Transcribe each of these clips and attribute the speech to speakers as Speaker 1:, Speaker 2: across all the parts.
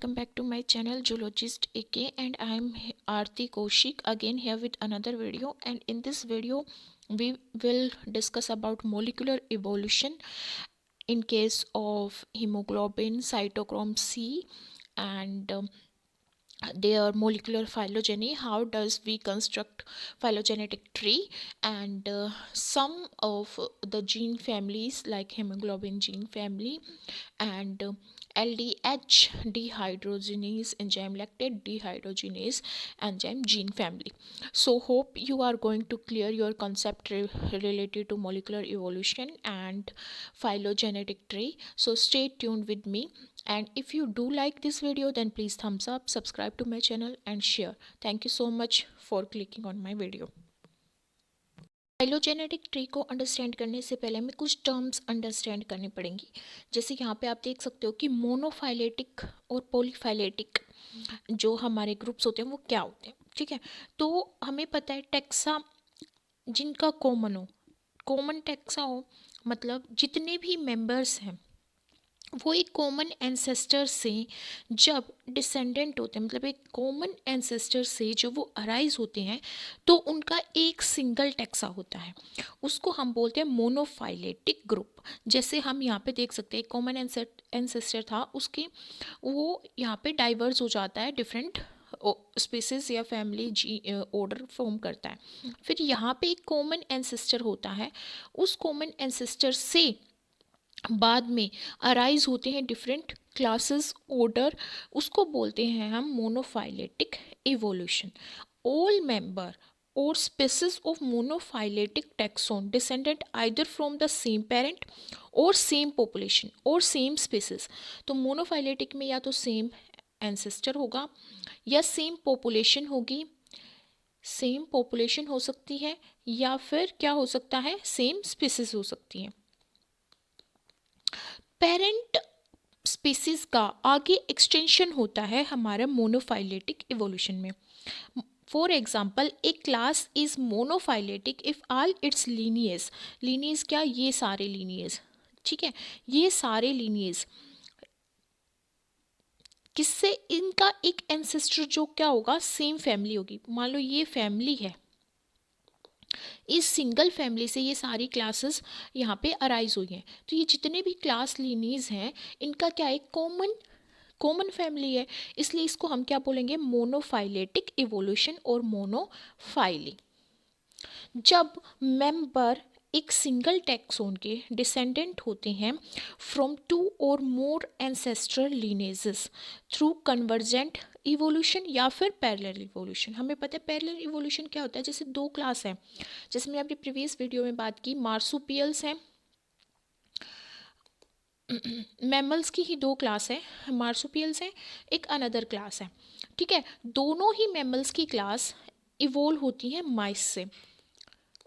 Speaker 1: welcome back to my channel Zoologist AK, and I am Aarti Kaushik again here with another video. And in this video we will discuss about molecular evolution in case of hemoglobin, cytochrome C, and their molecular phylogeny. How does we construct phylogenetic tree, and some of the gene families like hemoglobin gene family, and LDH dehydrogenase enzyme, lactate dehydrogenase enzyme gene family. So hope you are going to clear your concept related to molecular evolution and phylogenetic tree. So stay tuned with me, and if you do like this video then please thumbs up, subscribe to my channel and share. Thank you so much for clicking on my video. Phylogenetic tree को understand करने से पहले हमें कुछ terms understand करनी पड़ेंगी। जैसे यहाँ पे आप देख सकते हो कि मोनोफाइलेटिक और पॉलीफाइलेटिक जो हमारे ग्रुप्स होते हैं वो क्या होते हैं, ठीक है। तो हमें पता है टेक्सा जिनका कॉमन टेक्सा हो, मतलब जितने भी मेंबर्स हैं वो एक कॉमन एंसेस्टर से जब डिसेंडेंट होते हैं, मतलब एक कॉमन एंसेस्टर से जो वो अराइज होते हैं तो उनका एक सिंगल टेक्सा होता है, उसको हम बोलते हैं मोनोफाइलेटिक ग्रुप। जैसे हम यहाँ पे देख सकते हैं कॉमन एंसेस्टर था, उसके वो यहाँ पे डाइवर्स हो जाता है, डिफरेंट स्पीसीज या फैमिली ऑर्डर फॉर्म करता है। फिर यहाँ पे एक कॉमन एंसेस्टर होता है, उस कॉमन एंसेस्टर से बाद में अराइज होते हैं डिफरेंट क्लासेस ऑर्डर, उसको बोलते हैं हम monophyletic evolution. All member or species of monophyletic taxon descended either from the same parent or same population or same species। तो मोनोफाइलेटिक में या तो सेम एंसेस्टर होगा या सेम पॉपुलेशन होगी, सेम पॉपुलेशन हो सकती है या फिर क्या हो सकता है, सेम स्पीसीज हो सकती है। पेरेंट स्पीसीज का आगे एक्सटेंशन होता है हमारा मोनोफाइलेटिक इवोल्यूशन में। For example A class is monophyletic if all it's lineage क्या, ये सारे लीनियज, ठीक है, ये सारे लीनियज किससे, इनका एक एंसेस्टर जो क्या होगा, सेम फैमिली होगी। मान लो ये फैमिली है, इस सिंगल फैमिली से ये सारी क्लासेस यहाँ पे अराइज हुई हैं, तो ये जितने भी क्लास लीनीज हैं इनका क्या है, कॉमन फैमिली है, इसलिए इसको हम क्या बोलेंगे, मोनोफाइलेटिक इवोल्यूशन और मोनोफाइली। जब मेंबर एक सिंगल टैक्सोन के डिसेंडेंट होते हैं फ्रॉम 2 और मोर ancestral lineages through convergent evolution या फिर पैरेलल इवोल्यूशन। हमें पता है पैरेलल इवोल्यूशन क्या होता है, जैसे दो क्लास हैं, जैसे मैंने अपनी प्रीवियस वीडियो में बात की, मार्सुपियल्स हैं, मैमल्स की ही दो क्लास है, मार्सुपियल्स हैं, एक अनदर क्लास है, ठीक है। दोनों ही मैमल्स की क्लास इवोल्व होती हैं माइस से,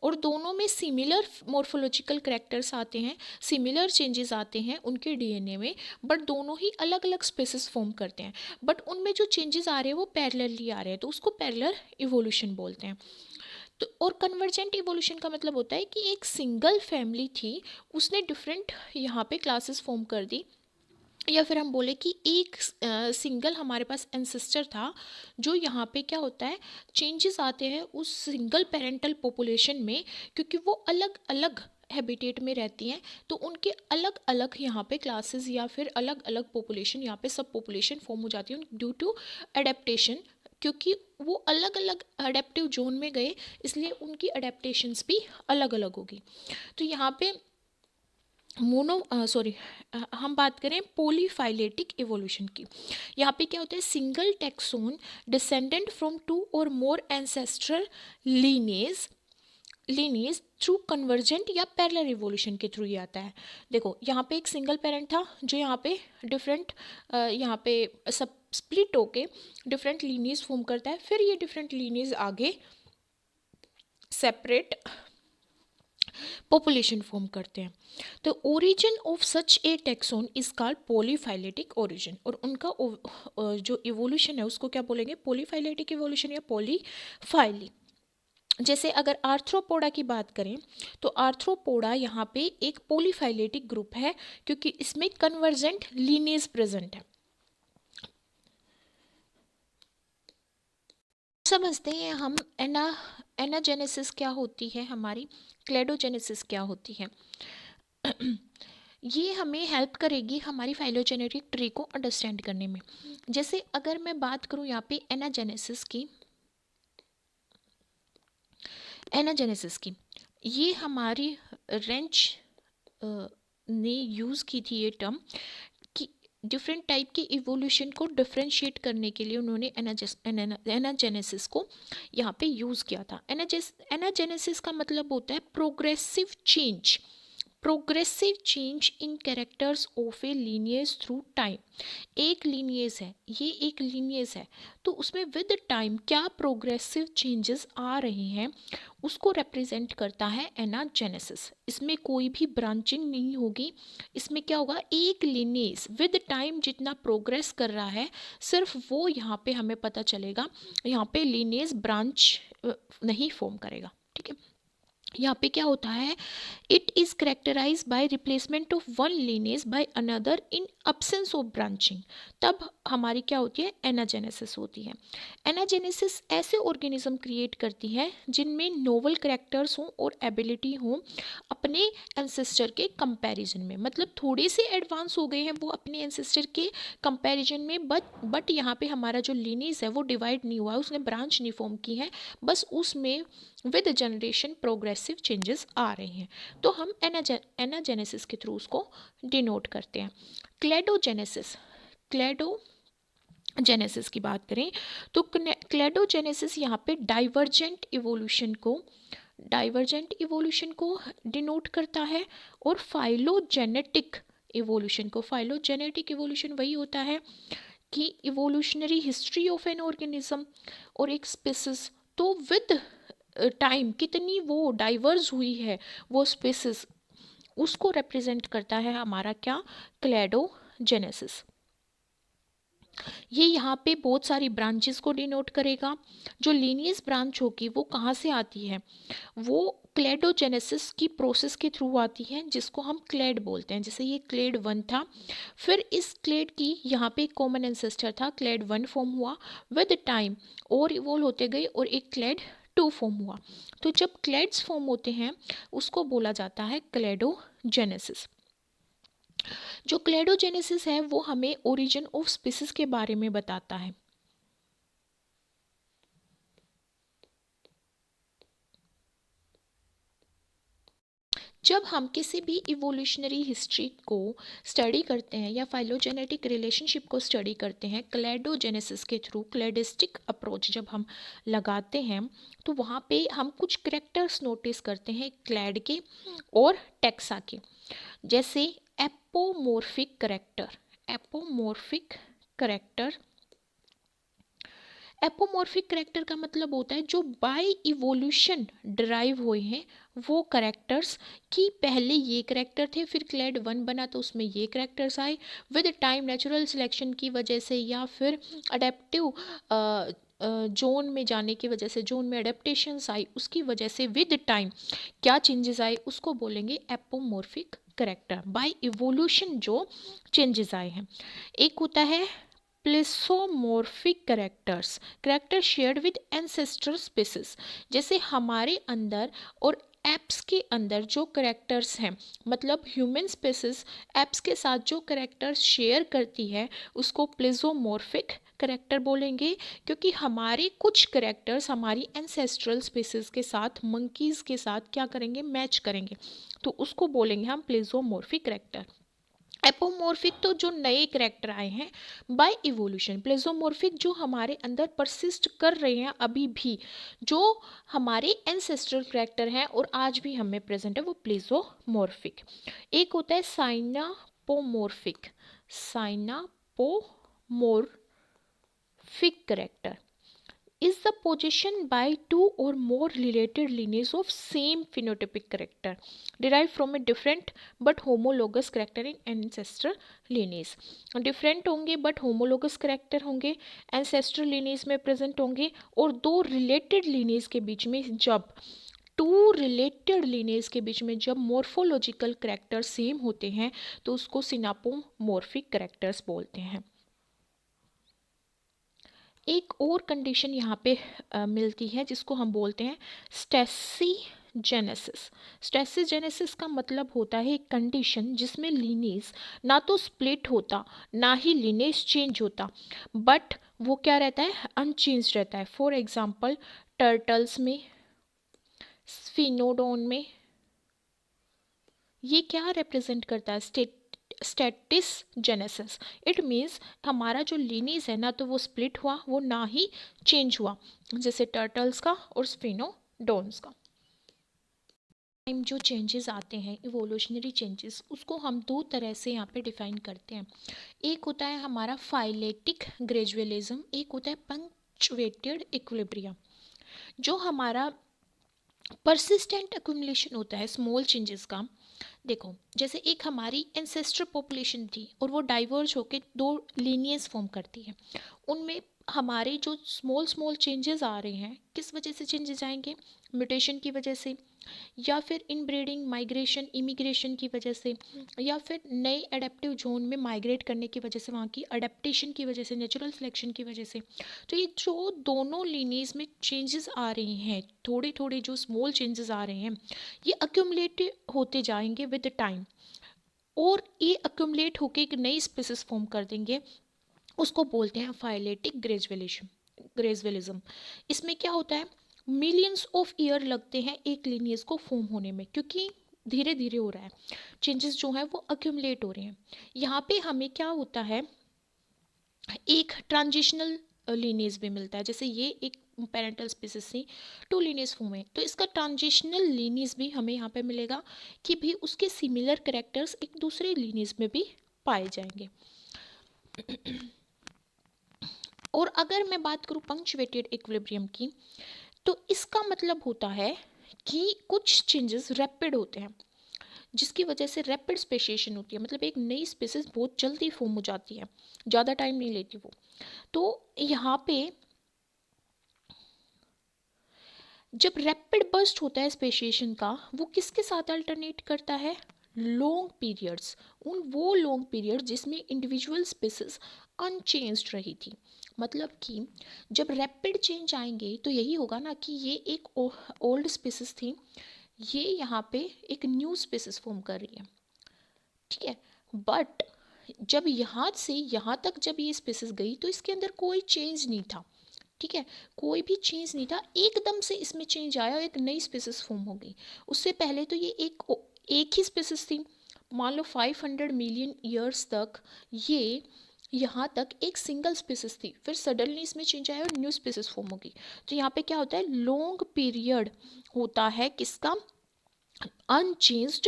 Speaker 1: और दोनों में सिमिलर मॉर्फोलॉजिकल करैक्टर्स आते हैं, सिमिलर चेंजेस आते हैं उनके डीएनए में, बट दोनों ही अलग अलग स्पेसिस फॉर्म करते हैं, बट उनमें जो चेंजेस आ रहे हैं वो पैरेलली आ रहे हैं, तो उसको पैरेलल इवोल्यूशन बोलते हैं। तो और कन्वर्जेंट इवोल्यूशन का मतलब होता है कि एक सिंगल फैमिली थी, उसने डिफरेंट यहाँ पे क्लासेस फॉर्म कर दी, या फिर हम बोले कि एक सिंगल हमारे पास एंसेस्टर था, जो यहाँ पे क्या होता है, चेंजेस आते हैं उस सिंगल पेरेंटल पॉपुलेशन में, क्योंकि वो अलग अलग हैबिटेट में रहती हैं, तो उनके अलग अलग यहाँ पे क्लासेस या फिर अलग अलग पॉपुलेशन, यहाँ पे सब पॉपुलेशन फॉर्म हो जाती है ड्यू टू एडेप्टेशन, क्योंकि वो अलग अलग अडेप्टिव जोन में गए, इसलिए उनकी अडेप्टेशंस भी अलग अलग होगी। तो यहाँ पे हम बात करें पॉलीफाइलेटिक इवोल्यूशन की, यहाँ पे क्या होता है, सिंगल टैक्सोन डिसेंडेंट फ्रॉम 2 और मोर एंसेस्ट्रल लीनियज थ्रू कन्वर्जेंट या पैरेलल इवोल्यूशन के थ्रू ही आता है। देखो यहाँ पे एक सिंगल पेरेंट था जो यहाँ पे डिफरेंट यहाँ पे सब स्प्लिट होके डिफरेंट लीनियज फॉर्म करता है, फिर ये डिफरेंट लीनियज आगे सेपरेट पॉपुलेशन फॉर्म करते हैं। तो origin of such A taxon is called polyphyletic origin, और उनका जो इवोल्यूशन है उसको क्या बोलेंगे, पॉलीफाइलेटिक इवोल्यूशन या पॉलीफाइली। जैसे अगर आर्थ्रोपोडा की बात करें तो आर्थ्रोपोडा यहाँ पे एक पॉलीफाइलेटिक ग्रुप है, क्योंकि इसमें कन्वर्जेंट लीनियज प्रेजेंट है। समझते हैं हम एनाजेनेसिस क्या होती है, हमारी क्लेडोजेनेसिस क्या होती है। ये हमें हेल्प करेगी हमारी फाइलोजेनेटिक ट्री को अंडरस्टैंड करने में। जैसे अगर मैं बात करूँ यहाँ पे एनाजेनेसिस की, ये हमारी रेंच ने यूज़ की थी ये टर्म कि डिफरेंट टाइप के इवोल्यूशन को डिफ्रेंशिएट करने के लिए उन्होंने एनाजेनेसिस को यहाँ पे यूज़ किया था। एनाजेनेसिस का मतलब होता है progressive change in characters of A lineage through time. एक लीनिएज है, ये एक लीनिएज है, तो उसमें विद टाइम क्या प्रोग्रेसिव चेंजेस आ रहे हैं उसको रिप्रेजेंट करता है एनाजेनेसिस। इसमें कोई भी ब्रांचिंग नहीं होगी, इसमें क्या होगा, एक लीनिएज विद टाइम जितना प्रोग्रेस कर रहा है सिर्फ वो यहाँ पे हमें पता चलेगा, यहाँ पे लीनिएज ब्रांच नहीं फॉर्म करेगा। ठीक है, यहाँ पे क्या होता है, it is characterized by replacement of one lineage by another in absence of branching. तब हमारी क्या होती है, एनाजेनेसिस होती है। एनाजेनेसिस ऐसे ऑर्गेनिज्म क्रिएट करती है जिनमें नोवल करेक्टर्स हों और एबिलिटी हों अपने एंसेस्टर के कंपैरिजन में, मतलब थोड़े से एडवांस हो गए हैं वो अपने एंसेस्टर के कंपैरिजन में, बट यहाँ पे हमारा जो लीनेज है वो डिवाइड नहीं हुआ है, उसने ब्रांच नहीं फॉर्म की है, बस उसमें विद जनरेशन प्रोग्रेसिव चेंजेस आ रहे हैं, तो हम एनाजेनेसिस के थ्रू उसको डिनोट करते हैं। क्लेडोजेनेसिस की बात करें तो क्लेडोजेनेसिस यहाँ पे डाइवर्जेंट इवोल्यूशन को डिनोट करता है, और फाइलोजेनेटिक इवोल्यूशन वही होता है कि evolutionary history of an organism और एक स्पीसीज, तो विद टाइम कितनी वो डाइवर्स हुई है वो स्पीसीज, उसको रिप्रेजेंट करता है हमारा क्या, क्लेडोजेनेसिस। ये यहाँ पे बहुत सारी ब्रांचेस को डिनोट करेगा। जो लीनियस ब्रांच होगी वो कहाँ से आती है, वो क्लेडोजेनेसिस की प्रोसेस के थ्रू आती है, जिसको हम क्लेड बोलते हैं। जैसे ये क्लेड 1 था, फिर इस क्लेड की यहाँ पे कॉमन एंसेस्टर था, क्लेड 1 फॉर्म हुआ, विद टाइम और इवोल्व होते गए और एक क्लेड 2 फॉर्म हुआ। तो जब क्लेड्स फॉर्म होते हैं उसको बोला जाता है क्लेडोजेनेसिस। जो क्लेडोजेनेसिस है वो हमें ओरिजिन ऑफ स्पीसीज के बारे में बताता है। जब हम किसी भी इवोल्यूशनरी हिस्ट्री को स्टडी करते हैं या फाइलोजेनेटिक रिलेशनशिप को स्टडी करते हैं क्लेडोजेनेसिस के थ्रू, क्लेडिस्टिक अप्रोच जब हम लगाते हैं तो वहाँ पे हम कुछ करेक्टर्स नोटिस करते हैं क्लेड के और टेक्सा के। जैसे एपोमोर्फिक करेक्टर का मतलब होता है जो बाय इवोल्यूशन डिराइव हुए हैं वो करेक्टर्स, कि पहले ये करेक्टर थे फिर क्लेड 1 बना तो उसमें ये करेक्टर्स आए, विद टाइम नेचुरल सिलेक्शन की वजह से या फिर अडेप्टिव जोन में जाने की वजह से, जोन में अडेप्टेशंस आई उसकी वजह से विद टाइम क्या चेंजेस आए उसको बोलेंगे एपोमोर्फिक करेक्टर, बाय इवोल्यूशन जो चेंजेस आए हैं। एक होता है plesiomorphic character shared with ancestral species. जैसे हमारे अंदर और एप्स के अंदर जो करेक्टर्स हैं, मतलब ह्यूमन स्पीसीज एप्स के साथ जो करेक्टर्स शेयर करती है उसको प्लेसोमॉर्फिक करेक्टर बोलेंगे, क्योंकि हमारे कुछ करेक्टर्स हमारी एंसेस्ट्रल स्पीसीज के साथ, मंकीज़ के साथ क्या करेंगे, मैच करेंगे, तो उसको बोलेंगे हम प्लेसोमॉर्फिक करेक्टर। एपोमॉर्फिक तो जो नए करेक्टर आए हैं बाय इवोल्यूशन, प्लेसोमॉर्फिक जो हमारे अंदर परसिस्ट कर रहे हैं अभी भी, जो हमारे एंसेस्ट्रल करेक्टर हैं और आज भी हमें प्रेजेंट है, वो प्लेसोमॉर्फिक। एक होता है साइनापोमॉर्फिक character is the possession by two or more related lineages of same phenotypic character derived from a different but homologous character in ancestral lineage। Different होंगे बट होमोलोगस करेक्टर होंगे, एंसेस्ट्रल lineage में present होंगे, और दो related lineage के बीच में जब मोर्फोलॉजिकल करेक्टर सेम होते हैं तो उसको सिनापोमॉर्फिक करेक्टर्स बोलते हैं। एक और कंडीशन यहाँ पे मिलती है जिसको हम बोलते हैं स्टेसिजेनेसिस। स्टेसिजेनेसिस का मतलब होता है एक कंडीशन जिसमें लीनियस ना तो स्प्लिट होता ना ही लीनियस चेंज होता, बट वो क्या रहता है, अनचेंज रहता है। फॉर एग्जांपल टर्टल्स में, स्फिनोडोन में। ये क्या रिप्रेजेंट करता है, स्टेटिस जेनेसिस। इट मीन्स हमारा जो लीनीज है ना तो वो स्प्लिट हुआ, वो ना ही चेंज हुआ, जैसे टर्टल्स का और स्फिनोडोन्स का। टाइम जो चेंजेस आते हैं, इवोल्यूशनरी चेंजेस, उसको हम दो तरह से यहाँ पे डिफाइन करते हैं। एक होता है हमारा फाइलेटिक ग्रेजुअलिज्म, एक होता है पंक्चुएटेड इक्विलिब्रियम। जो हमारा परसिस्टेंट एक्यूमुलेशन होता है स्मॉल चेंजेस का, देखो जैसे एक हमारी एंसेस्टर पॉपुलेशन थी और वो डाइवर्ज होकर दो लीनियस फॉर्म करती है, उनमें हमारे जो स्मॉल स्मॉल चेंजेस आ रहे हैं, किस वजह से चेंजेस आएंगे, म्यूटेशन की वजह से, या फिर इनब्रीडिंग, माइग्रेशन, इमिग्रेशन की वजह से, या फिर नए एडेप्टिव जोन में माइग्रेट करने की वजह से, वहाँ की अडेप्टेशन की वजह से, नेचुरल सिलेक्शन की वजह से। तो ये जो दोनों लीनियज में चेंजेस आ रहे हैं, थोड़े थोड़े जो स्मॉल चेंजेस आ रहे हैं, ये अक्यूमुलेट होते जाएंगे विद टाइम, और ये अक्यूमुलेट होकर एक नई स्पीसीज फॉर्म कर देंगे। उसको बोलते हैं फाइलेटिक ग्रेजुअलिज्म। इसमें क्या होता है, मिलियंस ऑफ ईयर लगते हैं एक लीनियज को फॉर्म होने में, क्योंकि धीरे धीरे हो रहा है, चेंजेस जो है वो अक्यूमुलेट हो रहे हैं। यहाँ पे हमें क्या होता है, एक ट्रांजिशनल लीनियज भी मिलता है। जैसे ये एक पेरेंटल स्पीसीज से टू लीनियज फॉर्म है, तो इसका ट्रांजिशनल लीनियज भी हमें यहाँ पे मिलेगा कि भी उसके सिमिलर कैरेक्टर्स एक दूसरे लीनियज में भी पाए जाएंगे। और अगर मैं बात करूँ पंक्चुएटेड इक्विलिब्रियम की, तो इसका मतलब होता है कि कुछ चेंजेस रैपिड होते हैं, जिसकी वजह से रैपिड स्पेशिएशन होती है, मतलब एक नई स्पीसीज बहुत जल्दी फॉर्म हो जाती है, ज़्यादा टाइम नहीं लेती वो। तो यहाँ पे जब रैपिड बर्स्ट होता है स्पेशिएशन का, वो किसके साथ अल्टरनेट करता है, लॉन्ग पीरियड्स, वो लॉन्ग पीरियड जिसमें इंडिविजुअल स्पीसीज अनचेंज्ड रही थी। मतलब कि जब रैपिड चेंज आएंगे तो यही होगा ना कि ये एक ओल्ड स्पीसीज थी, ये यहाँ पे एक न्यू स्पीसीज फॉर्म कर रही है, ठीक है। बट जब यहाँ से यहाँ तक जब ये स्पीसीज गई तो इसके अंदर कोई चेंज नहीं था, ठीक है, कोई भी चेंज नहीं था। एकदम से इसमें चेंज आया और एक नई स्पीसीज फॉर्म हो गई। उससे पहले तो ये एक ही स्पीसीज थी, मान लो 500 मिलियन ईयर्स तक ये यहाँ तक एक सिंगल स्पीसीज थी, फिर सडनली इसमें चेंज आया और न्यू स्पीसीज फॉर्म हो गई। तो यहाँ पे क्या होता है, लॉन्ग पीरियड होता है किसका, अनचेंज्ड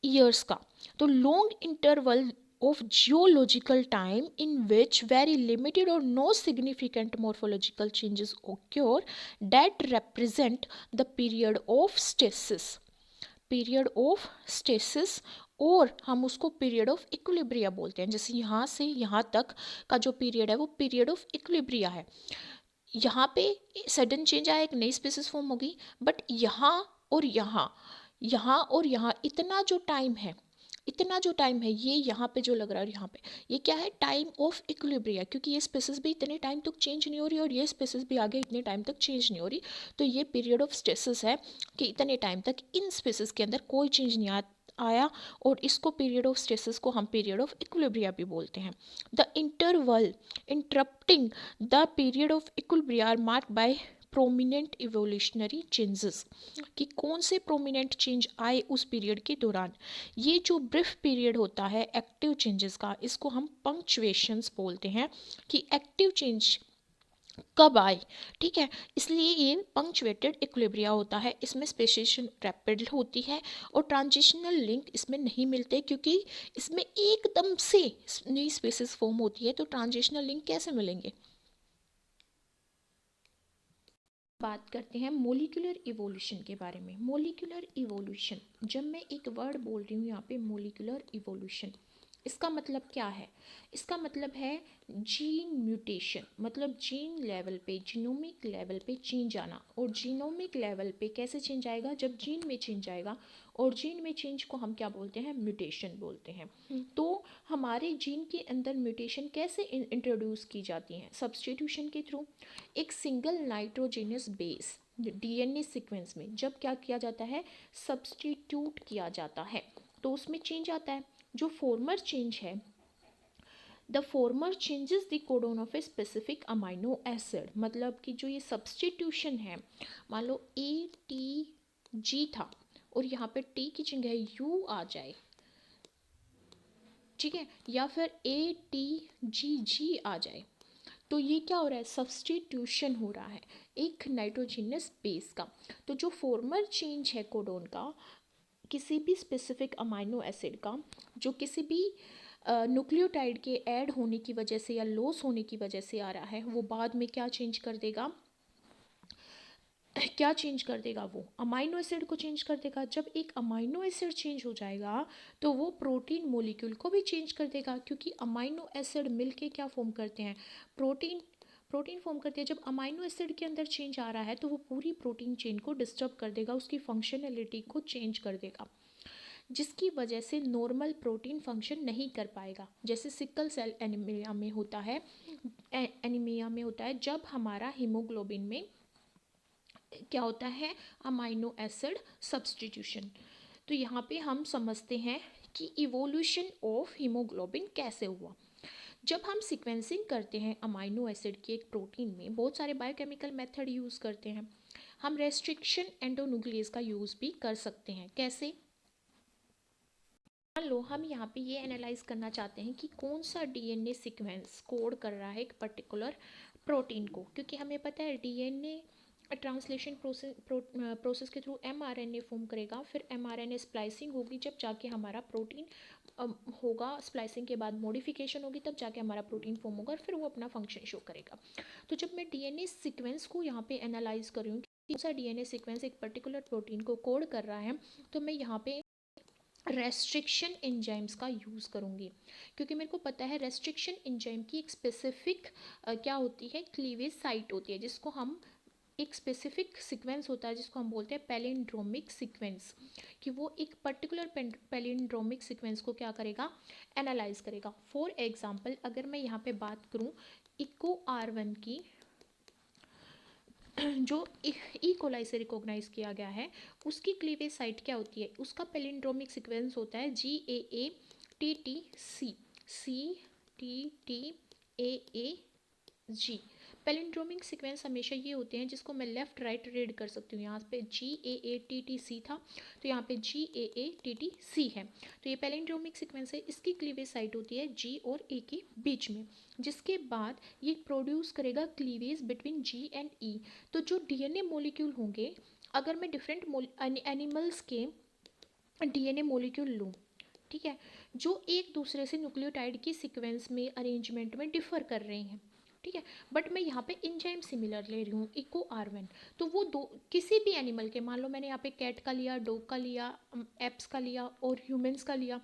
Speaker 1: ईयर्स का। तो long interval of geological time in which very limited or no significant morphological changes occur, that represent the period of stasis, period of stasis, और हम उसको पीरियड ऑफ इक्विलिब्रिया बोलते हैं। जैसे यहाँ से यहाँ तक का जो पीरियड है वो पीरियड ऑफ इक्विलिब्रिया है। यहाँ पे सडन चेंज आया, एक नई स्पीसीज फॉर्म हो गई, बट यहाँ और यहाँ, यहाँ और यहाँ इतना जो टाइम है, इतना जो टाइम है, ये यहाँ पे जो लग रहा है यहाँ पे, ये क्या है, टाइम ऑफ इक्विलिब्रिया, क्योंकि ये स्पेसिस भी इतने टाइम तक चेंज नहीं हो रही और ये स्पेसिस भी आगे इतने टाइम तक चेंज नहीं हो रही। तो ये पीरियड ऑफ स्टेसिस है कि इतने टाइम तक इन स्पेसिस के अंदर कोई चेंज नहीं आया, और इसको पीरियड ऑफ स्टेसिस को हम पीरियड ऑफ इक्विलिब्रिया भी बोलते हैं। The interval interrupting the period of equilibria are marked by prominent evolutionary changes, कि कौन से प्रोमिनेंट चेंज आए उस पीरियड के दौरान। ये जो ब्रीफ पीरियड होता है एक्टिव चेंजेस का, इसको हम पंक्चुएशंस बोलते हैं, कि एक्टिव चेंज कब आए, ठीक है। इसलिए ये पंक्चुएटेड इक्विलिब्रिया होता है, इसमें स्पेसिएशन रैपिड होती है और ट्रांजिशनल लिंक इसमें नहीं मिलते, क्योंकि इसमें एकदम से नई स्पेसिस फॉर्म होती है, तो ट्रांजिशनल लिंक कैसे मिलेंगे। बात करते हैं मोलिकुलर इवोल्यूशन के बारे में। मोलिकुलर इवोल्यूशन, जब मैं एक वर्ड बोल रही हूँ यहाँ पे मोलिकुलर इवोल्यूशन, इसका मतलब क्या है? इसका मतलब है जीन म्यूटेशन, मतलब जीन लेवल पे, जीनोमिक लेवल पे चेंज आना। और जीनोमिक लेवल पे कैसे चेंज आएगा? जब जीन में चेंज आएगा, और जीन में चेंज को हम क्या बोलते हैं? म्यूटेशन बोलते हैं। तो हमारे जीन के अंदर म्यूटेशन कैसे इंट्रोड्यूस की जाती हैं? सब्सटीट्यूशन के थ्रू। एक single nitrogenous base DNA sequence में जब क्या किया जाता है? सब्सटीट्यूट किया जाता है, तो उसमें चेंज आता है। जो फॉर्मर चेंज है, the former changes the codon of a specific amino acid, मतलब कि जो ये सब्सटीट्यूशन है, मान लो ATG था और यहाँ पे T की जगह U आ जाए, ठीक है, या फिर ATGG आ जाए, तो ये क्या हो रहा है? सब्सटीट्यूशन हो रहा है एक नाइट्रोजिनस बेस का। तो जो फॉर्मर चेंज है कोडोन का किसी भी स्पेसिफिक अमाइनो एसिड का, जो किसी भी न्यूक्लियोटाइड के ऐड होने की वजह से या लॉस होने की वजह से आ रहा है, वो बाद में क्या चेंज कर देगा? क्या चेंज कर देगा? वो अमाइनो एसिड को चेंज कर देगा। जब एक अमाइनो एसिड चेंज हो जाएगा तो वो प्रोटीन मोलिक्यूल को भी चेंज कर देगा, क्योंकि अमाइनो एसिड मिलके क्या फॉर्म करते हैं? प्रोटीन। प्रोटीन फॉर्म करते हैं। जब अमाइनो एसिड के अंदर चेंज आ रहा है तो वो पूरी प्रोटीन चेन को डिस्टर्ब कर देगा, उसकी फंक्शनैलिटी को चेंज कर देगा, जिसकी वजह से नॉर्मल प्रोटीन फंक्शन नहीं कर पाएगा। जैसे सिकल सेल एनीमिया में होता है, जब हमारा हीमोग्लोबिन में क्या होता है? Amino acid substitution. तो यहाँ पे हम समझते हैं कि इवोल्यूशन ऑफ हीमोग्लोबिन कैसे हुआ। जब हम सीक्वेंसिंग करते हैं अमाइनो एसिड की एक प्रोटीन में, बहुत सारे बायोकेमिकल मेथड यूज़ करते हैं। हम रेस्ट्रिक्शन एंडोन्यूक्लियस का यूज़ भी कर सकते हैं। कैसे? मान लो हम यहाँ पे ये एनालाइज करना चाहते हैं कि कौन सा डीएनए सीक्वेंस कोड कर रहा है एक पर्टिकुलर प्रोटीन को, क्योंकि हमें पता है डीएनए ट्रांसलेशन प्रोसेस के थ्रू एमआरएनए फॉर्म करेगा, फिर एमआरएनए स्प्लाइसिंग होगी, जब जाके हमारा प्रोटीन होगा, स्प्लाइसिंग के बाद मॉडिफिकेशन होगी, तब जाके हमारा प्रोटीन फॉर्म होगा और फिर वो अपना फंक्शन शो करेगा। तो जब मैं डीएनए सीक्वेंस को यहाँ पे एनालाइज कर रही हूँ कि कौन सा डीएनए सीक्वेंस एक पर्टिकुलर प्रोटीन को कोड कर रहा है, तो मैं यहाँ पे रेस्ट्रिक्शन एंजाइम्स का यूज़ करूँगी, क्योंकि मेरे को पता है रेस्ट्रिक्शन एंजाइम की एक स्पेसिफिक क्या होती है? क्लीवेज साइट होती है, जिसको हम एक स्पेसिफिक सीक्वेंस होता है जिसको हम बोलते हैं पैलिंड्रोमिक सीक्वेंस, कि वो एक पर्टिकुलर पैलिंड्रोमिक सीक्वेंस को क्या करेगा? एनालाइज करेगा। फॉर एग्जांपल अगर मैं यहाँ पे बात करूँ इको R1 की, जो ई कोलाई से रिकॉग्नाइज किया गया है, उसकी क्लीवेज साइट क्या होती है? उसका पैलिंड्रोमिक सीक्वेंस होता है GAATTC, CTTAAG। पैलिंड्रोमिक सीक्वेंस हमेशा ये होते हैं जिसको मैं लेफ्ट राइट रीड कर सकती हूँ। यहाँ पे GAATTC था तो यहाँ पे GAATTC है, तो ये पैलिंड्रोमिक सीक्वेंस है। इसकी क्लीवेज साइट होती है G और A के बीच में, जिसके बाद ये प्रोड्यूस करेगा cleavage between G and E। तो जो डीएनए मॉलिक्यूल होंगे, अगर मैं डिफरेंट एनिमल्स के डीएनए मॉलिक्यूल लूँ, ठीक है, जो एक दूसरे से न्यूक्लियोटाइड की सीक्वेंस में अरेंजमेंट में डिफर कर रहे हैं, ठीक है, बट मैं यहाँ पे एंजाइम सिमिलर ले रही हूँ इको R1, तो वो दो किसी भी एनिमल के, मान लो मैंने यहाँ पे कैट का लिया, डॉग का लिया, एप्स का लिया और ह्यूमंस का लिया,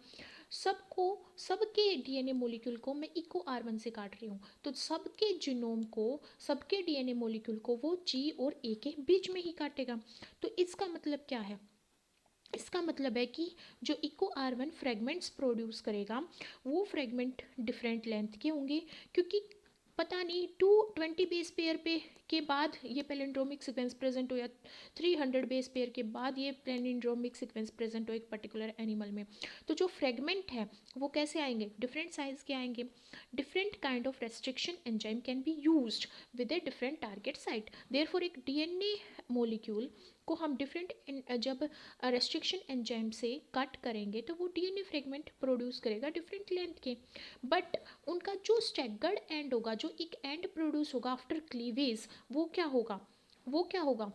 Speaker 1: सबको, सबके डीएनए मॉलिक्यूल को मैं इको R1 से काट रही हूँ, तो सबके जीनोम को, सबके डीएनए मॉलिक्यूल को वो G और A के बीच में ही काटेगा। तो इसका मतलब क्या है? इसका मतलब है कि जो इको R1 फ्रेगमेंट्स प्रोड्यूस करेगा, वो फ्रेगमेंट डिफरेंट लेंथ के होंगे, क्योंकि पता नहीं 220 बेस पेयर पे के बाद ये पैलिंड्रोमिक सीक्वेंस प्रेजेंट हो, या 300 बेस पेयर के बाद ये पैलिंड्रोमिक सीक्वेंस प्रेजेंट हो एक पर्टिकुलर एनिमल में, तो जो फ्रेगमेंट है वो कैसे आएंगे? डिफरेंट साइज के आएंगे। Different kind of restriction enzyme can be used with a different target site. Therefore एक डीएनए मॉलिक्यूल को हम डिफरेंट, जब रेस्ट्रिक्शन एंजाइम से कट करेंगे तो वो डीएनए फ्रेगमेंट प्रोड्यूस करेगा डिफरेंट लेंथ के, बट उनका जो स्टैगर्ड एंड होगा, जो एक एंड प्रोड्यूस होगा आफ्टर क्लीवेज, वो क्या होगा? वो क्या होगा?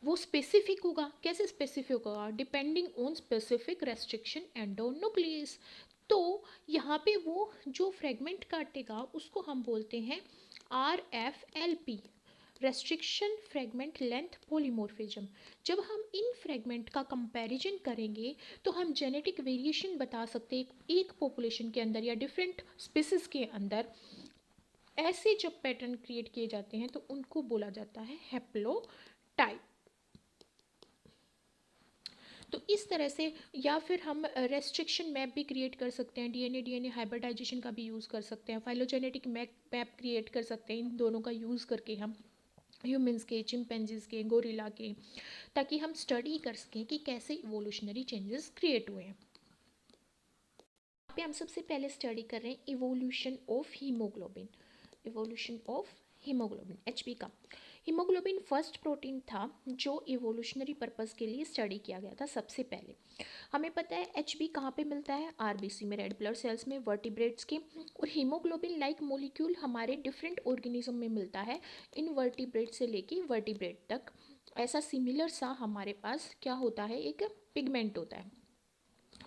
Speaker 1: वो स्पेसिफिक होगा। कैसे स्पेसिफिक होगा? Depending on specific restriction endonuclease. तो यहाँ पे वो जो फ्रेगमेंट काटेगा उसको हम बोलते हैं RFLP, restriction, fragment length, polymorphism. जब हम इन फ्रेगमेंट का कंपैरिजन करेंगे तो हम जेनेटिक वेरिएशन बता सकते हैं एक पॉपुलेशन के अंदर या डिफरेंट स्पीसीज के अंदर। ऐसे जब पैटर्न क्रिएट किए जाते हैं तो उनको बोला जाता है हैप्लोटाइप। तो इस तरह से, या फिर हम रेस्ट्रिक्शन मैप भी क्रिएट कर सकते हैं, डीएनए हाइब्रिडाइजेशन का भी यूज़ कर सकते हैं, फाइलोजेनेटिक मैप क्रिएट कर सकते हैं इन दोनों का यूज़ करके हम ह्यूमंस के, चिंपैंजीज के, गोरिल्ला के, ताकि हम स्टडी कर सकें कि कैसे इवोल्यूशनरी चेंजेस क्रिएट हुए हैं। यहाँ पे हम सबसे पहले स्टडी कर रहे हैं evolution of haemoglobin. Evolution of haemoglobin, HB का। हीमोग्लोबिन फर्स्ट प्रोटीन था जो इवोल्यूशनरी पर्पस के लिए स्टडी किया गया था सबसे पहले। हमें पता है एचबी कहाँ पे मिलता है, आरबीसी में, रेड ब्लड सेल्स में, वर्टिब्रेट्स के। और हीमोग्लोबिन लाइक मॉलिक्यूल हमारे डिफरेंट ऑर्गेनिज्म में मिलता है, इनवर्टिब्रेट से लेके वर्टिब्रेट तक। ऐसा सिमिलर सा हमारे पास क्या होता है, एक पिगमेंट होता है।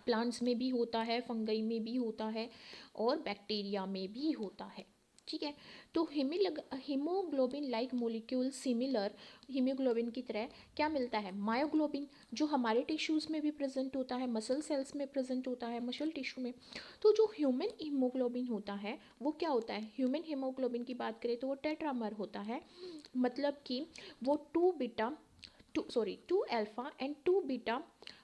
Speaker 1: प्लांट्स में भी होता है, फंगई में भी होता है, और बैक्टीरिया में भी होता है। ठीक है, तो haemoglobin like molecule similar haemoglobin की तरह क्या मिलता है, मायोग्लोबिन, जो हमारे टिश्यूज़ में भी प्रेजेंट होता है, मसल सेल्स में प्रेजेंट होता है, मसल टिश्यू में। तो जो ह्यूमन हीमोग्लोबिन होता है वो क्या होता है, ह्यूमन हीमोग्लोबिन की बात करें तो वो टेट्रामर होता है। मतलब कि वो two alpha and 2 beta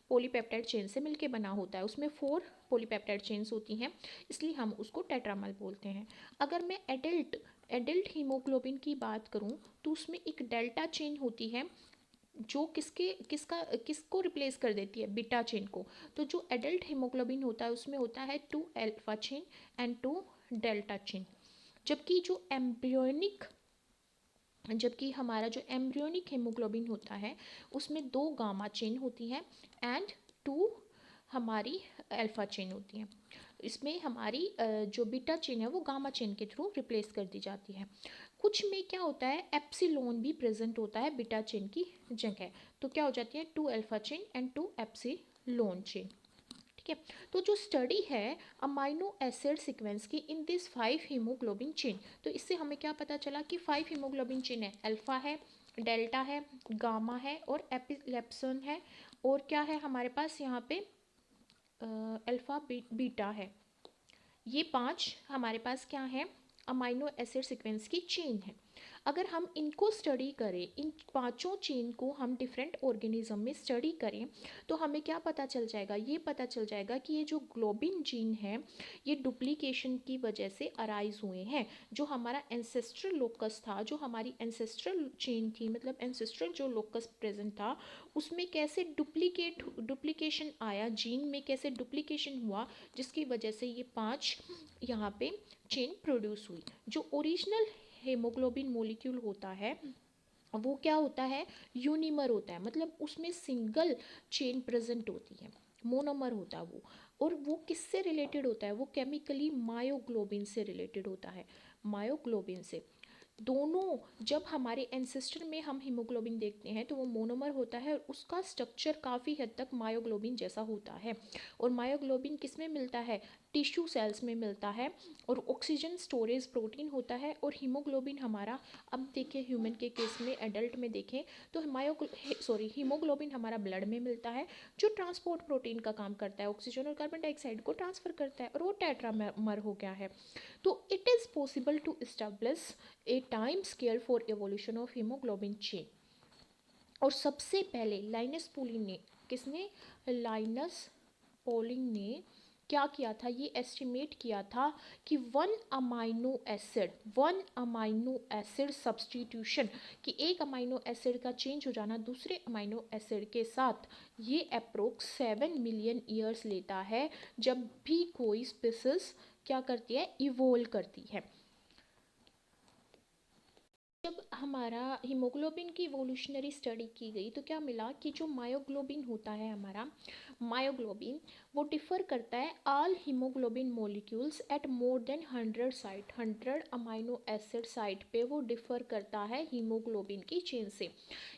Speaker 1: polypeptide chain से मिलके बना होता है। उसमें 4 पॉलीपेप्टाइड चेन्स होती हैं, इसलिए हम उसको टेट्रामर बोलते हैं। अगर मैं एडल्ट हीमोग्लोबिन की बात करूं तो उसमें एक डेल्टा चेन होती है जो किसको रिप्लेस कर देती है, बीटा चेन को। तो जो एडल्ट हीमोग्लोबिन होता है उसमें होता है 2 alpha chain and 2 delta chain. जबकि हमारा जो एम्ब्रियोनिक हीमोग्लोबिन होता है उसमें 2 गामा चेन होती हैं एंड 2 हमारी अल्फा चेन होती हैं। इसमें हमारी जो बीटा चेन है वो गामा चेन के थ्रू रिप्लेस कर दी जाती है। कुछ में क्या होता है, एप्सिलॉन भी प्रेजेंट होता है बीटा चेन की जगह। तो क्या हो जाती है, 2 alpha chain and 2 epsilon chain. ठीक है, तो जो स्टडी है अमाइनो एसिड सीक्वेंस की इन दिस 5 हीमोग्लोबिन चेन, तो इससे हमें क्या पता चला कि 5 हीमोग्लोबिन चेन है, अल्फा है, डेल्टा है, गामा है और एपिलेप्सन है। और क्या है हमारे पास यहाँ पे, अल्फा बीटा है। ये 5 हमारे पास क्या है, अमाइनो एसिड सीक्वेंस की चेन है। अगर हम इनको स्टडी करें, इन पांचों चेन को हम डिफरेंट ऑर्गेनिज्म में स्टडी करें तो हमें क्या पता चल जाएगा, ये पता चल जाएगा कि ये जो ग्लोबिन जीन है ये डुप्लीकेशन की वजह से अराइज हुए हैं। जो हमारा एंसेस्ट्रल लोकस था, जो हमारी एंसेस्ट्रल चेन थी, मतलब एंसेस्ट्रल जो लोकस प्रेजेंट था उसमें कैसे डुप्लीकेशन आया, जीन में कैसे डुप्लीकेशन हुआ, जिसकी वजह से ये 5 यहाँ पे चेन प्रोड्यूस हुई। जो ओरिजिनल हेमोग्लोबिन मोलिक्यूल होता है वो क्या होता है, यूनिमर होता है, मतलब उसमें सिंगल चेन प्रेजेंट होती है, मोनोमर होता है वो। और वो किससे रिलेटेड होता है, वो केमिकली मायोग्लोबिन से रिलेटेड होता है, मायोग्लोबिन से। दोनों, जब हमारे एंसेस्टर में हम हीमोग्लोबिन देखते हैं तो वो मोनोमर होता है और उसका स्ट्रक्चर काफ़ी हद तक मायोग्लोबिन जैसा होता है। और मायोग्लोबिन किस में मिलता है, टिश्यू सेल्स में मिलता है, और ऑक्सीजन स्टोरेज प्रोटीन होता है। और हीमोग्लोबिन हमारा, अब देखिए ह्यूमन के केस में, एडल्ट में देखें तो हीमोग्लोबिन हमारा ब्लड में मिलता है, जो ट्रांसपोर्ट प्रोटीन का काम करता है, ऑक्सीजन और कार्बन डाइऑक्साइड को ट्रांसफर करता है, और वो टेट्रामर हो गया है। तो it is possible to establish a time scale for evolution of haemoglobin chain. और सबसे पहले लाइनस पॉलिंग ने क्या किया था, ये एस्टिमेट किया था कि वन अमाइनो एसिड सब्सटीट्यूशन, कि एक अमाइनो एसिड का चेंज हो जाना दूसरे अमाइनो एसिड के साथ, ये अप्रोक्स 7 मिलियन ईयर्स लेता है जब भी कोई स्पीसीज क्या करती है, इवोल्व करती है। जब हमारा हीमोग्लोबिन की इवोल्यूशनरी स्टडी की गई तो क्या मिला कि जो मायोग्लोबिन होता है हमारा, मायोग्लोबिन वो डिफ़र करता है all haemoglobin molecules at more than 100 amino acid site पे वो डिफ़र करता है हीमोग्लोबिन की चेन से।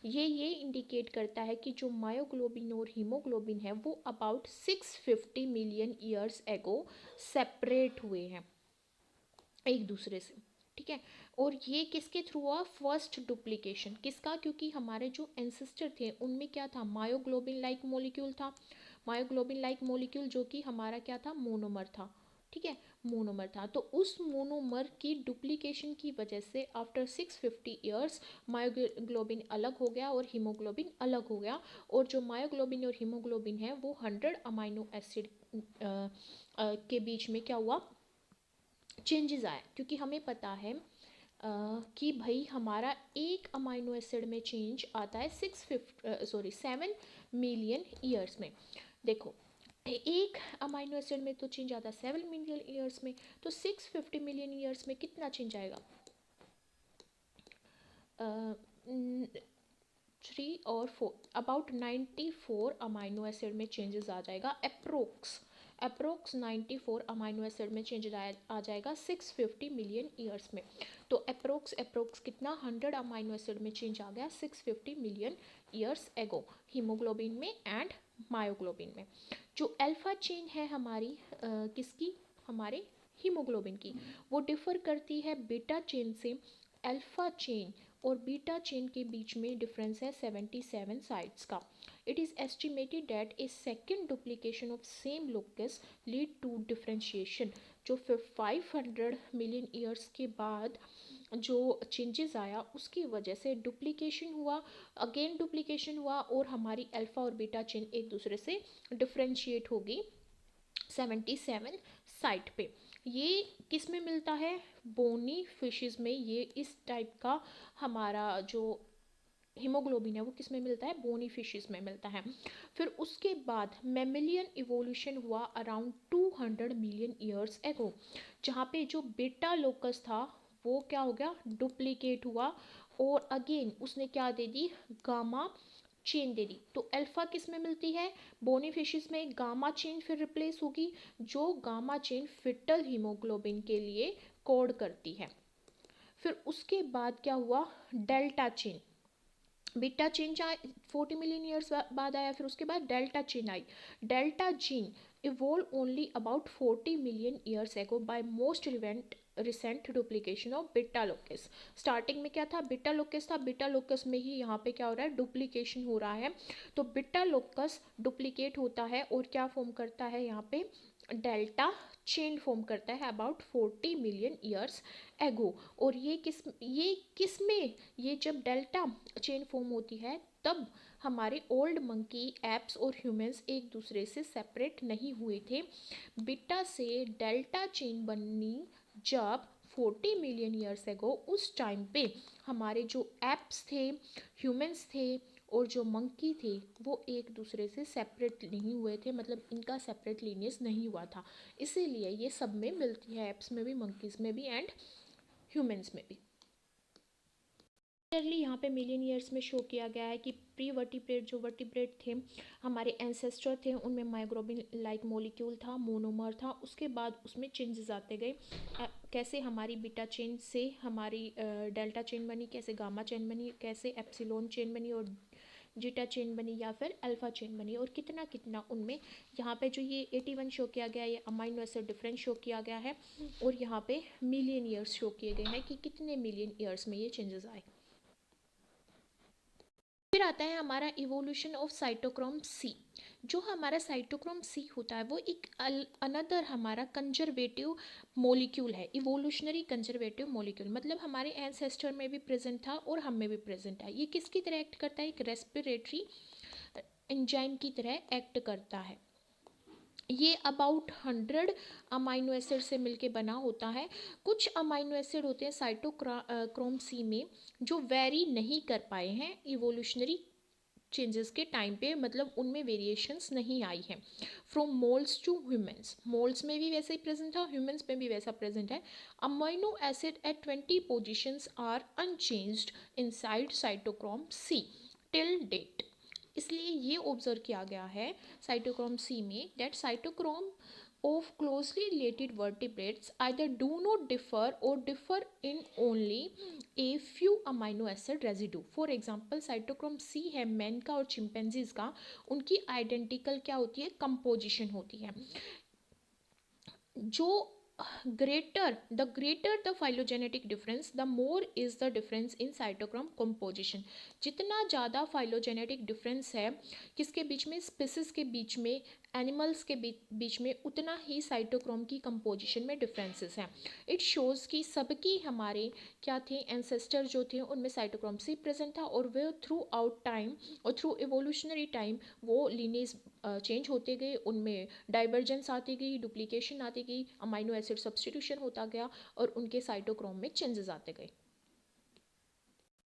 Speaker 1: ये इंडिकेट करता है कि जो मायोग्लोबिन और हीमोग्लोबिन है वो अबाउट 650 मिलियन ईयर्स एगो सेपरेट हुए हैं एक दूसरे से। ठीक ठीक है। और ये किसके थ्रू हुआ? फर्स्ट डुप्लीकेशन किसका? क्योंकि हमारे जो एंसेस्टर थे उनमें क्या था? मायोग्लोबिन लाइक मॉलिक्यूल था। मायोग्लोबिन लाइक मॉलिक्यूल जो कि हमारा क्या था? मोनोमर था, ठीक है, मोनोमर था। तो उस मोनोमर की डुप्लीकेशन की वजह से आफ्टर 650 ईयर्स मायोग्लोबिन अलग हो गया और हीमोग्लोबिन अलग हो गया। और जो मायोग्लोबिन और हीमोग्लोबिन है वो 100 अमाइनो एसिड के बीच में क्या हुआ? चेंजेस आए। क्योंकि हमें पता है कि भाई हमारा एक अमाइनो एसिड में चेंज आता है 7 मिलियन ईयर्स में। देखो एक अमाइनो एसिड में तो चेंज आता है 7 मिलियन ईयर्स में, तो 650 मिलियन ईयर्स में कितना चेंज आएगा? 3 और 4 अबाउट 94 अमाइनो एसिड में चेंजेस आ जाएगा। अप्रोक्स 94 अमाइनो एसिड में चेंज आ जाएगा 650 मिलियन ईयर्स में। तो अप्रोक्स कितना? 100 अमाइनो एसिड में चेंज आ गया 650 मिलियन ईयर्स एगो हीमोग्लोबिन में एंड मायोग्लोबिन में। जो अल्फा चेन है हमारी किसकी? हमारे हीमोग्लोबिन की, वो डिफर करती है बीटा चेन से। अल्फा चेन और बीटा चेन के बीच में डिफरेंस है 77 साइड्स का। It is estimated that a second duplication of same locus lead to differentiation. जो 500 मिलियन ईयर्स के बाद जो चेंजेस आया उसकी वजह से डुप्लीकेशन हुआ, अगेन डुप्लीकेशन हुआ और हमारी अल्फा और बीटा चेन एक दूसरे से डिफ्रेंशिएट होगी 77 साइट पे। ये किस में मिलता है? बोनी फिशेस में। ये इस टाइप का हमारा जो हीमोग्लोबिन है वो किस में मिलता है? बोनी फिशेस में मिलता है। फिर उसके बाद मेमिलियन इवोल्यूशन हुआ अराउंड 200 मिलियन ईयर्स एगो, जहाँ पे जो बीटा लोकस था वो क्या हो गया? डुप्लीकेट हुआ और अगेन उसने क्या दे दी? गामा चेन दे दी। तो अल्फा किस में मिलती है? बोनी फिशेस में। गामा चेन फिर रिप्लेस होगी, जो गामा चेन फिटल हीमोग्लोबिन के लिए कोड करती है। फिर उसके बाद क्या हुआ? Delta chain. Beta chain 40 million years बाद आया, फिर उसके बाद डेल्टा चेन आई। Delta chain evolve only about 40 million years ago by most recent duplication of beta locus. Starting में क्या था? बीटा लोकस था, बीटा लोकस में ही यहाँ पे क्या हो रहा है? डुप्लीकेशन हो रहा है। तो बीटा लोकस डुप्लीकेट होता है और क्या फॉर्म करता है यहाँ पे? डेल्टा चेन फॉर्म करता है अबाउट 40 मिलियन ईयर्स एगो। और ये किस में? ये जब डेल्टा चेन फॉर्म होती है तब हमारे ओल्ड मंकी, एप्स और ह्यूमंस एक दूसरे से सेपरेट नहीं हुए थे। बीटा से डेल्टा चेन बनी जब 40 मिलियन ईयर्स एगो। उस टाइम पे हमारे जो एप्स थे, ह्यूमंस थे और जो मंकी थे वो एक दूसरे से सेपरेट नहीं हुए थे, मतलब इनका सेपरेट लीनियस नहीं हुआ था। इसीलिए ये सब में मिलती है, एप्स में भी, मंकीज़ में भी एंड ह्यूमंस में भी। क्लियरली यहाँ पे मिलियन ईयर्स में शो किया गया है कि प्री वर्टिब्रेट जो वर्टिब्रेट थे, हमारे एंसेस्टर थे, उनमें माइग्रोबिन लाइक मॉलिक्यूल था, मोनोमर था। उसके बाद उसमें चेंजेस आते गए। कैसे हमारी बीटा चेन से हमारी डेल्टा चेन बनी, कैसे गामा चेन बनी, कैसे एप्सिलॉन चेन बनी और जीटा चेन बनी या फिर अल्फा चेन बनी, और कितना कितना उनमें यहाँ पे जो ये 81 शो किया गया है, ये अमाइनो एसिड डिफरेंस शो किया गया है। और यहाँ पे मिलियन ईयर्स शो किए गए हैं कि कितने मिलियन ईयर्स में ये चेंजेस आए। फिर आता है हमारा इवोल्यूशन ऑफ साइटोक्रोम सी। जो हमारा साइटोक्रोम सी होता है वो एक अनदर हमारा कंजर्वेटिव मॉलिक्यूल है, इवोल्यूशनरी कंजर्वेटिव मॉलिक्यूल। मतलब हमारे एंसेस्टर में भी प्रेजेंट था और हम में भी प्रेजेंट है। ये किसकी तरह एक्ट करता है? एक रेस्पिरेटरी एंजाइम की तरह एक्ट करता है। ये अबाउट 100 अमाइनो एसिड से मिलके बना होता है। कुछ अमाइनो एसिड होते हैं साइटोक्रोम सी में जो वेरी नहीं कर पाए हैं इवोल्यूशनरी चेंजेस के टाइम पे, मतलब उनमें वेरिएशंस नहीं आई हैं। From moles to humans, moles में भी वैसे ही प्रेजेंट था, ह्यूमंस में भी वैसा प्रेजेंट है। Amino acid at 20 positions are unchanged inside cytochrome C till date. इसलिए ये ऑब्जर्व किया गया है साइटोक्रोम सी में that cytochrome of closely related vertebrates either do not differ or differ in only a few amino acid residue. For example, cytochrome C है man का और chimpanzees का, उनकी आइडेंटिकल क्या होती है? कंपोजिशन होती है। जो greater the phylogenetic difference, the more is the difference in cytochrome composition. जितना ज़्यादा phylogenetic difference है किसके बीच में, species के बीच में, एनिमल्स के बीच में, उतना ही साइटोक्रोम की कंपोजिशन में डिफरेंसेस हैं. इट शोज़ कि सबकी हमारे क्या थे, एंसेस्टर जो थे उनमें साइटोक्रोम सी प्रेजेंट था, और वे थ्रू आउट टाइम और थ्रू एवोल्यूशनरी टाइम वो लीनेज चेंज होते गए, उनमें डाइवर्जेंस आती गई, डुप्लीकेशन आती गई, अमाइनो एसिड सब्सटीट्यूशन होता गया और उनके साइटोक्रोम में चेंजेस आते गए.